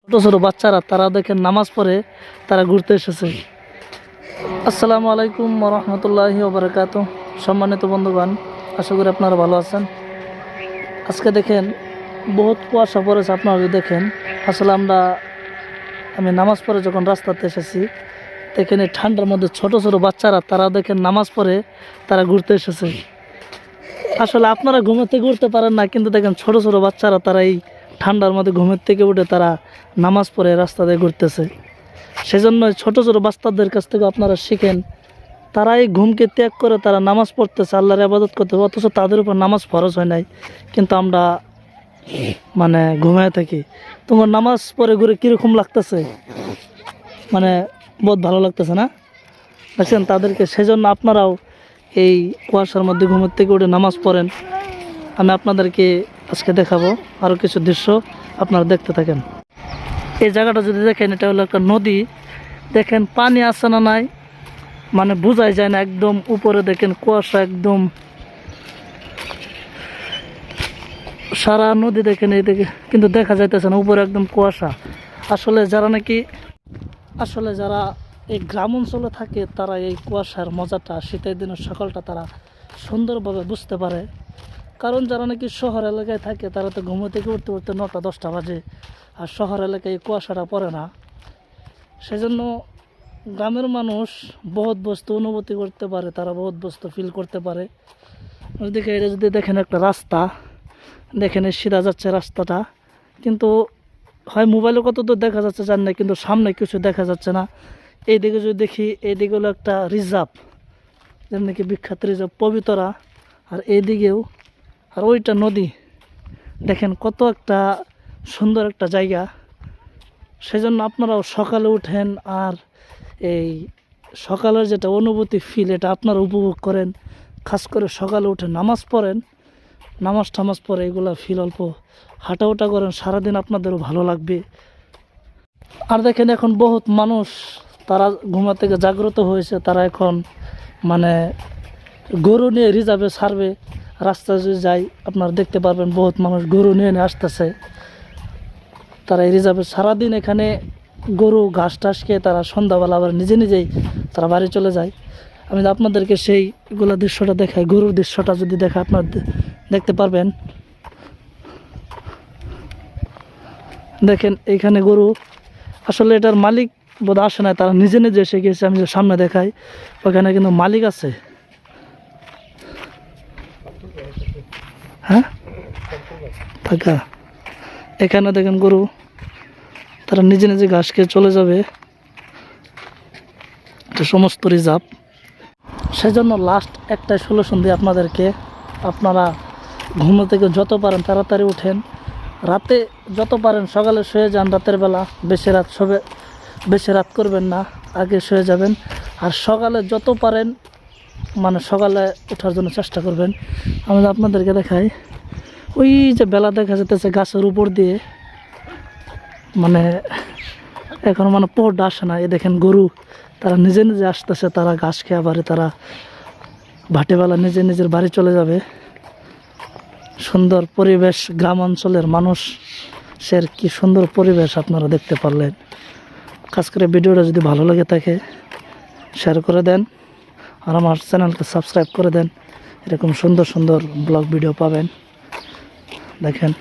ছোট ছোট বাচ্চারা তারা দেখেন নামাজ পড়ে তারা ঘুরতে এসেছে। আসসালামু আলাইকুম রহমতুল্লাহি ওবারাকাতুহ। সম্মানিত বন্ধুগণ, আশা করি আপনারা ভালো আছেন। আজকে দেখেন বহুত কুয়াশা পড়েছে। আপনারা যদি দেখেন, আসলে আমি নামাজ পড়ে যখন রাস্তাতে এসেছি, দেখেন এই ঠান্ডার মধ্যে ছোট ছোট বাচ্চারা তারা দেখেন নামাজ পড়ে তারা ঘুরতে এসেছে। আসলে আপনারা ঘুমের থেকে উঠতে পারেন না, কিন্তু দেখেন ছোট ছোট বাচ্চারা তারা এই ঠান্ডার মধ্যে ঘুমের থেকে উঠে তারা নামাজ পড়ে রাস্তা দিয়ে ঘুরতেছে। সেজন্য ছোট ছোট বাচ্চাদের কাছ থেকে আপনারা শিখেন, তারা এই ঘুমকে ত্যাগ করে তারা নামাজ পড়তেছে, আল্লাহর ইবাদত করতেছে, অথচ তাদের উপর নামাজ ফরজ হয় নাই, কিন্তু আমরা ঘুমায় থাকি। তোমার নামাজ পড়ে ঘুরে কীরকম লাগতেছে, বহুত ভালো লাগতেছে না? দেখছেন তাদেরকে। সেজন্য আপনারাও এই কুয়াশার মধ্যে ঘুমের থেকে উঠে নামাজ পড়েন। আমি আপনাদেরকে আজকে দেখাবো আরও কিছু দৃশ্য, আপনারা দেখতে থাকেন। এই জায়গাটা যদি দেখেন, এটা হলো একটা নদী। দেখেন পানি আছে না নাই বোঝাই যায় না। একদম উপরে দেখেন কুয়াশা, একদম সারা নদী দেখেন এই দিকে, কিন্তু দেখা যাইতেছে না, উপরে একদম কুয়াশা। আসলে যারা এই গ্রাম অঞ্চলে থাকে তারা এই কুয়াশার মজাটা, শীতের দিনের সকালটা তারা সুন্দরভাবে বুঝতে পারে। কারণ যারা নাকি শহর এলাকায় থাকে তারা তো ঘুমো থেকে উঠতে উঠতে 9টা-10টা বাজে, আর শহর এলাকায় এই কুয়াশাটা পড়ে না। সেজন্য গ্রামের মানুষ বহুত বস্তু অনুভূতি করতে পারে, তারা বহুত বস্তু ফিল করতে পারে। ওইদিকে এটা যদি দেখেন একটা রাস্তা, দেখেন সিধা যাচ্ছে রাস্তাটা, কিন্তু হয় মোবাইলে কত দূর দেখা যাচ্ছে জান না, কিন্তু সামনে কিছু দেখা যাচ্ছে না। এইদিকে যদি দেখি, এইদিকে হলো একটা রিজার্ভ, যেমন কি বিখ্যাত রিজার্ভ পবিতরা, আর এইদিকেও, আর ওইটা নদী। দেখেন কত একটা সুন্দর একটা জায়গা। সেজন্য আপনারাও সকালে উঠেন, আর এই সকালের যেটা অনুভূতি ফিল, এটা আপনারা উপভোগ করেন। খাস করে সকালে উঠে নামাজ পড়েন, নামাজ পড়ে এগুলা ফিল অল্প হাঁটাউটা করেন, সারাদিন আপনাদেরও ভালো লাগবে। আর দেখেন এখন বহুত মানুষ তারা ঘুমা থেকে জাগ্রত হয়েছে, তারা এখন গরু নিয়ে রিজার্ভে ছাড়বে। রাস্তায় যদি যাই আপনারা দেখতে পারবেন বহুত মানুষ গরু নিয়ে আসতেছে। তারা এই রিজার্ভে সারাদিন এখানে গরু ঘাস টাস খেয়ে তারা সন্ধ্যাবেলা আবার নিজেই তারা বাড়ি চলে যায়। আমি আপনাদেরকে সেইগুলো দৃশ্যটা দেখাই। গরুর দৃশ্যটা যদি দেখা আপনার দেখতে পারবেন। দেখেন এইখানে গরু, আসলে এটার মালিক বোধ আসে না, তারা নিজে এসে গেছে। আমি যে সামনে দেখাই, ওখানে কিন্তু মালিক আছে। হ্যাঁ, থাকা এখানে দেখেন গরু তারা নিজে ঘাস খেয়ে চলে যাবে। এটা সমস্ত রিজার্ভ। সেজন্য লাস্ট একটাই সলিউশন দিই আপনাদেরকে, আপনারা ঘুম থেকে যত পারেন তাড়াতাড়ি উঠেন। রাতে যত পারেন সকালে শুয়ে যান, রাতের বেলা বেশি রাত করবেন না, আগে শুয়ে যাবেন। আর সকালে যত পারেন সকালে ওঠার জন্য চেষ্টা করবেন। আমি আপনাদেরকে দেখাই, ওই যে বেলা দেখা যেতেছে গাছের উপর দিয়ে, এখন পোহরটা আসে না। এই দেখেন গরু তারা নিজে আসতেছে, তারা ঘাস খেয়ে বাড়ি, তারা ভাটিবেলা নিজের বাড়ি চলে যাবে। সুন্দর পরিবেশ, গ্রাম অঞ্চলের মানুষের কি সুন্দর পরিবেশ আপনারা দেখতে পারলেন। খাস করে ভিডিওটা যদি ভালো লাগে থাকে শেয়ার করে দেন, আর আমার চ্যানেলকে সাবস্ক্রাইব করে দেন। এরকম সুন্দর সুন্দর ব্লগ ভিডিও পাবেন। দেখেন